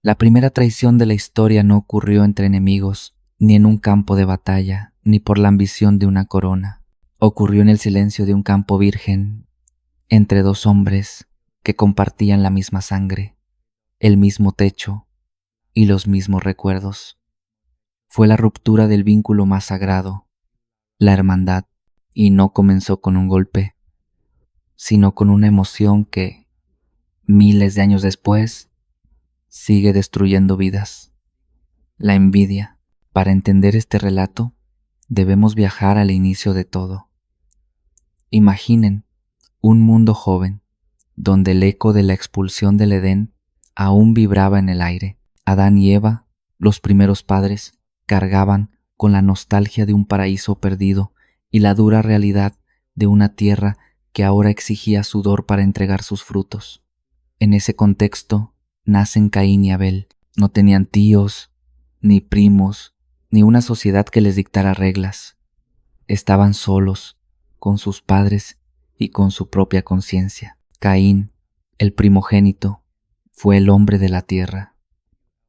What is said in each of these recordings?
La primera traición de la historia no ocurrió entre enemigos, ni en un campo de batalla, ni por la ambición de una corona. Ocurrió en el silencio de un campo virgen, entre dos hombres que compartían la misma sangre, el mismo techo y los mismos recuerdos. Fue la ruptura del vínculo más sagrado, la hermandad, y no comenzó con un golpe, sino con una emoción que, miles de años después, sigue destruyendo vidas. La envidia. Para entender este relato, debemos viajar al inicio de todo. Imaginen un mundo joven, donde el eco de la expulsión del Edén aún vibraba en el aire. Adán y Eva, los primeros padres, cargaban con la nostalgia de un paraíso perdido y la dura realidad de una tierra que ahora exigía sudor para entregar sus frutos. En ese contexto nacen Caín y Abel. No tenían tíos, ni primos, ni una sociedad que les dictara reglas. Estaban solos, con sus padres y con su propia conciencia. Caín, el primogénito, fue el hombre de la tierra.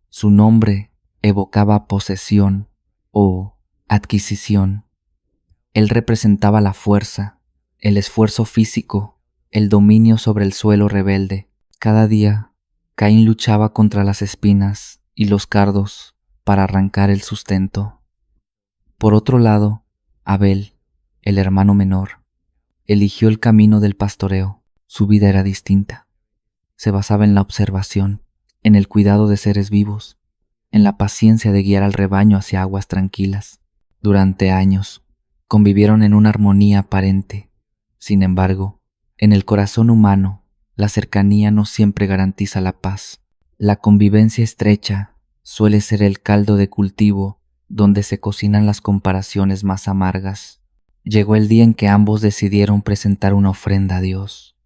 Su nombre evocaba posesión o adquisición. Él representaba la fuerza, el esfuerzo físico, el dominio sobre el suelo rebelde. Cada día, Caín luchaba contra las espinas y los cardos para arrancar el sustento. Por otro lado, Abel, el hermano menor, eligió el camino del pastoreo. Su vida era distinta. Se basaba en la observación, en el cuidado de seres vivos, en la paciencia de guiar al rebaño hacia aguas tranquilas. Durante años, convivieron en una armonía aparente. Sin embargo, en el corazón humano, la cercanía no siempre garantiza la paz. La convivencia estrecha suele ser el caldo de cultivo donde se cocinan las comparaciones más amargas. Llegó el día en que ambos decidieron presentar una ofrenda a Dios.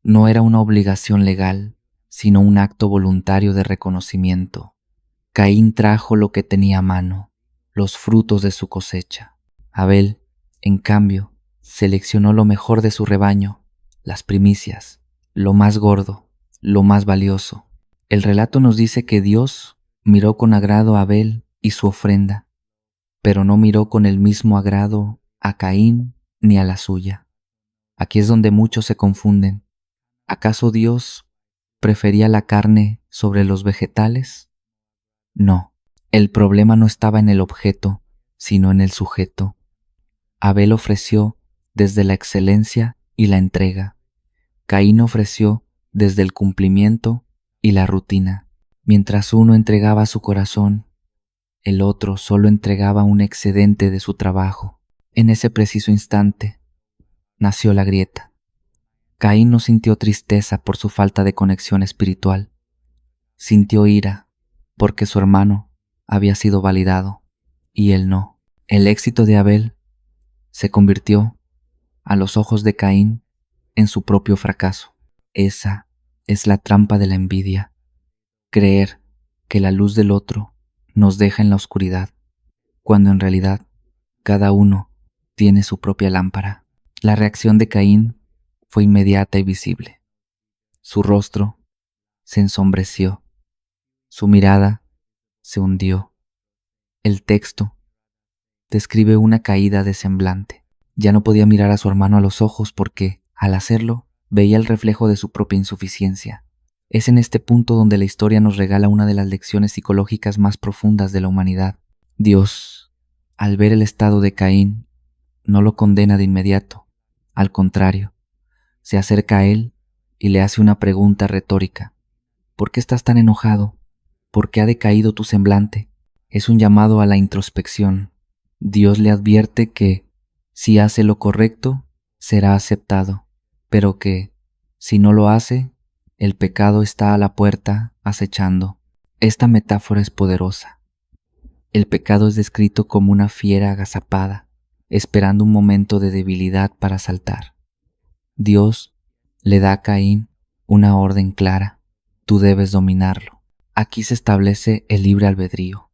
No era una obligación legal, sino un acto voluntario de reconocimiento. Caín trajo lo que tenía a mano, los frutos de su cosecha. Abel, en cambio, seleccionó lo mejor de su rebaño, las primicias, lo más gordo, lo más valioso. El relato nos dice que Dios miró con agrado a Abel y su ofrenda, pero no miró con el mismo agrado a Caín ni a la suya. Aquí es donde muchos se confunden. ¿Acaso Dios prefería la carne sobre los vegetales? No, el problema no estaba en el objeto, sino en el sujeto. Abel ofreció desde la excelencia y la entrega. Caín ofreció desde el cumplimiento y la rutina. Mientras uno entregaba su corazón, el otro solo entregaba un excedente de su trabajo. En ese preciso instante nació la grieta. Caín no sintió tristeza por su falta de conexión espiritual. Sintió ira porque su hermano había sido validado y él no. El éxito de Abel se convirtió, a los ojos de Caín, en su propio fracaso. Esa es la trampa de la envidia. Creer que la luz del otro nos deja en la oscuridad, cuando en realidad cada uno tiene su propia lámpara. La reacción de Caín fue inmediata y visible. Su rostro se ensombreció, su mirada se hundió. El texto describe una caída de semblante. Ya no podía mirar a su hermano a los ojos porque, al hacerlo, veía el reflejo de su propia insuficiencia. Es en este punto donde la historia nos regala una de las lecciones psicológicas más profundas de la humanidad. Dios, al ver el estado de Caín, no lo condena de inmediato. Al contrario, se acerca a él y le hace una pregunta retórica. ¿Por qué estás tan enojado? ¿Por qué ha decaído tu semblante? Es un llamado a la introspección. Dios le advierte que, si hace lo correcto, será aceptado, pero que, si no lo hace, el pecado está a la puerta acechando. Esta metáfora es poderosa. El pecado es descrito como una fiera agazapada, esperando un momento de debilidad para saltar. Dios le da a Caín una orden clara: tú debes dominarlo. Aquí se establece el libre albedrío.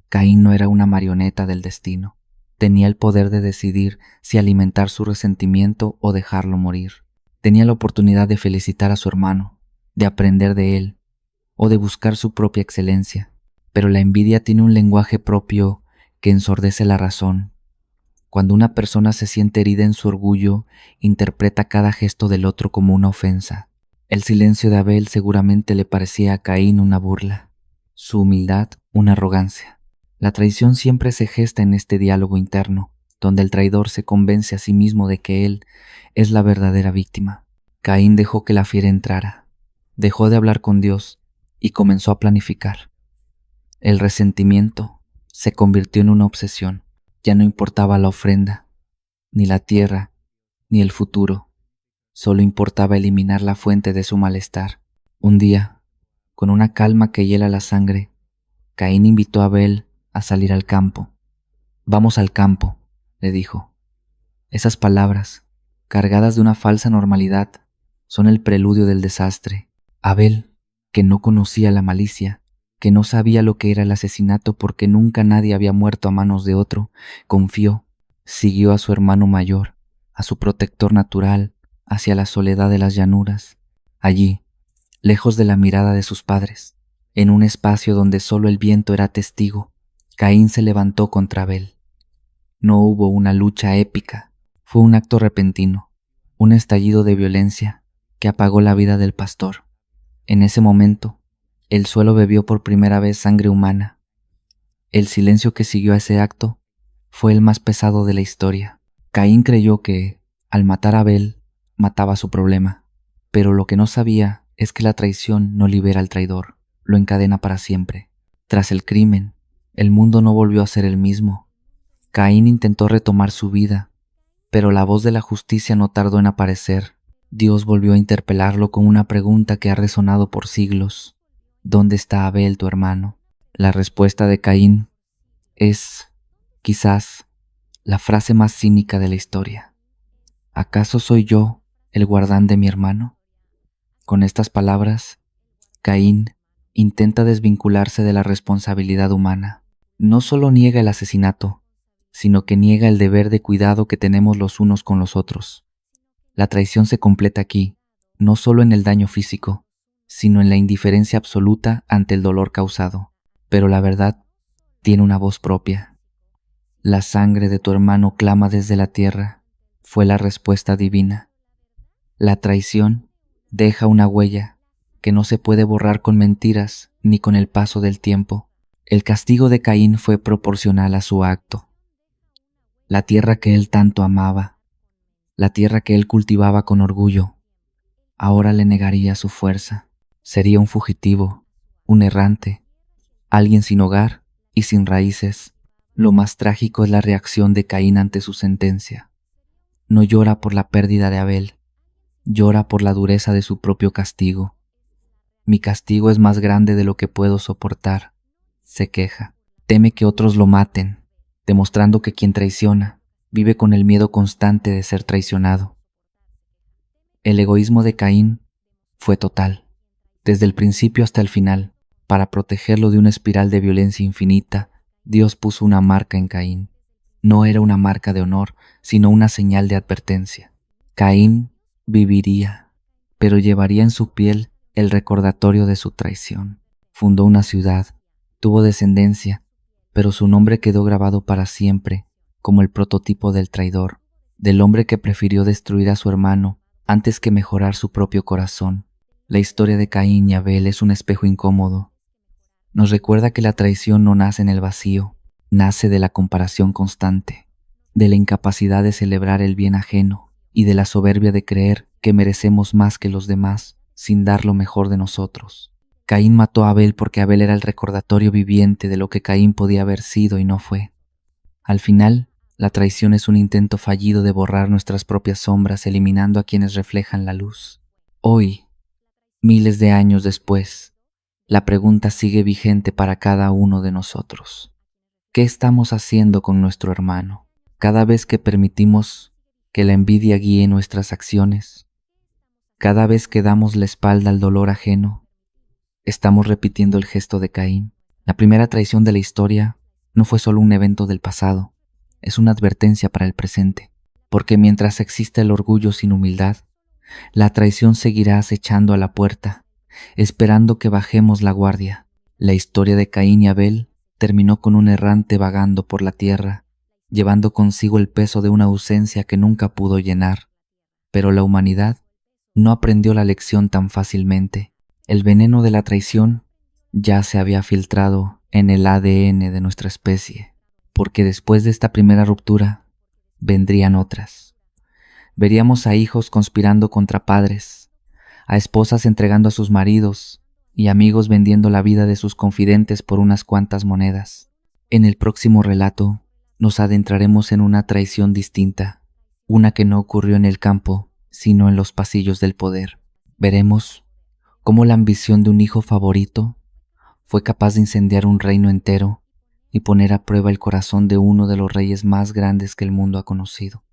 Caín no era una marioneta del destino. Tenía el poder de decidir si alimentar su resentimiento o dejarlo morir. Tenía la oportunidad de felicitar a su hermano, de aprender de él, o de buscar su propia excelencia, pero la envidia tiene un lenguaje propio que ensordece la razón. Cuando una persona se siente herida en su orgullo, interpreta cada gesto del otro como una ofensa. El silencio de Abel seguramente le parecía a Caín una burla, su humildad una arrogancia. La traición siempre se gesta en este diálogo interno, donde el traidor se convence a sí mismo de que él es la verdadera víctima. Caín dejó que la fiera entrara, dejó de hablar con Dios y comenzó a planificar. El resentimiento se convirtió en una obsesión. Ya no importaba la ofrenda, ni la tierra, ni el futuro. Solo importaba eliminar la fuente de su malestar. Un día, con una calma que hiela la sangre, Caín invitó a Abel a salir al campo. «Vamos al campo», le dijo. Esas palabras, cargadas de una falsa normalidad, son el preludio del desastre. Abel, que no conocía la malicia, que no sabía lo que era el asesinato porque nunca nadie había muerto a manos de otro, confió, siguió a su hermano mayor, a su protector natural, hacia la soledad de las llanuras. Allí, lejos de la mirada de sus padres, en un espacio donde solo el viento era testigo, Caín se levantó contra Abel. No hubo una lucha épica, fue un acto repentino, un estallido de violencia que apagó la vida del pastor. En ese momento, el suelo bebió por primera vez sangre humana. El silencio que siguió a ese acto fue el más pesado de la historia. Caín creyó que, al matar a Abel, mataba su problema, pero lo que no sabía es que la traición no libera al traidor, lo encadena para siempre. Tras el crimen, el mundo no volvió a ser el mismo. Caín intentó retomar su vida, pero la voz de la justicia no tardó en aparecer. Dios volvió a interpelarlo con una pregunta que ha resonado por siglos. ¿Dónde está Abel, tu hermano? La respuesta de Caín es, quizás, la frase más cínica de la historia. ¿Acaso soy yo el guardián de mi hermano? Con estas palabras, Caín intenta desvincularse de la responsabilidad humana. No solo niega el asesinato, sino que niega el deber de cuidado que tenemos los unos con los otros. La traición se completa aquí, no solo en el daño físico, sino en la indiferencia absoluta ante el dolor causado. Pero la verdad tiene una voz propia. La sangre de tu hermano clama desde la tierra, fue la respuesta divina. La traición deja una huella que no se puede borrar con mentiras ni con el paso del tiempo. El castigo de Caín fue proporcional a su acto. La tierra que él tanto amaba, la tierra que él cultivaba con orgullo, ahora le negaría su fuerza. Sería un fugitivo, un errante, alguien sin hogar y sin raíces. Lo más trágico es la reacción de Caín ante su sentencia. No llora por la pérdida de Abel, llora por la dureza de su propio castigo. Mi castigo es más grande de lo que puedo soportar, se queja. Teme que otros lo maten, demostrando que quien traiciona vive con el miedo constante de ser traicionado. El egoísmo de Caín fue total, desde el principio hasta el final. Para protegerlo de una espiral de violencia infinita, Dios puso una marca en Caín. No era una marca de honor, sino una señal de advertencia. Caín viviría, pero llevaría en su piel el recordatorio de su traición. Fundó una ciudad, tuvo descendencia, pero su nombre quedó grabado para siempre como el prototipo del traidor, del hombre que prefirió destruir a su hermano antes que mejorar su propio corazón. La historia de Caín y Abel es un espejo incómodo. Nos recuerda que la traición no nace en el vacío, nace de la comparación constante, de la incapacidad de celebrar el bien ajeno y de la soberbia de creer que merecemos más que los demás sin dar lo mejor de nosotros. Caín mató a Abel porque Abel era el recordatorio viviente de lo que Caín podía haber sido y no fue. Al final, la traición es un intento fallido de borrar nuestras propias sombras, eliminando a quienes reflejan la luz. Hoy, miles de años después, la pregunta sigue vigente para cada uno de nosotros. ¿Qué estamos haciendo con nuestro hermano? Cada vez que permitimos que la envidia guíe nuestras acciones, cada vez que damos la espalda al dolor ajeno, estamos repitiendo el gesto de Caín. La primera traición de la historia no fue solo un evento del pasado, es una advertencia para el presente, porque mientras exista el orgullo sin humildad, la traición seguirá acechando a la puerta, esperando que bajemos la guardia. La historia de Caín y Abel terminó con un errante vagando por la tierra, llevando consigo el peso de una ausencia que nunca pudo llenar. Pero la humanidad no aprendió la lección tan fácilmente. El veneno de la traición ya se había filtrado en el ADN de nuestra especie, porque después de esta primera ruptura vendrían otras. Veríamos a hijos conspirando contra padres, a esposas entregando a sus maridos y amigos vendiendo la vida de sus confidentes por unas cuantas monedas. En el próximo relato nos adentraremos en una traición distinta, una que no ocurrió en el campo, sino en los pasillos del poder. Veremos cómo la ambición de un hijo favorito fue capaz de incendiar un reino entero y poner a prueba el corazón de uno de los reyes más grandes que el mundo ha conocido.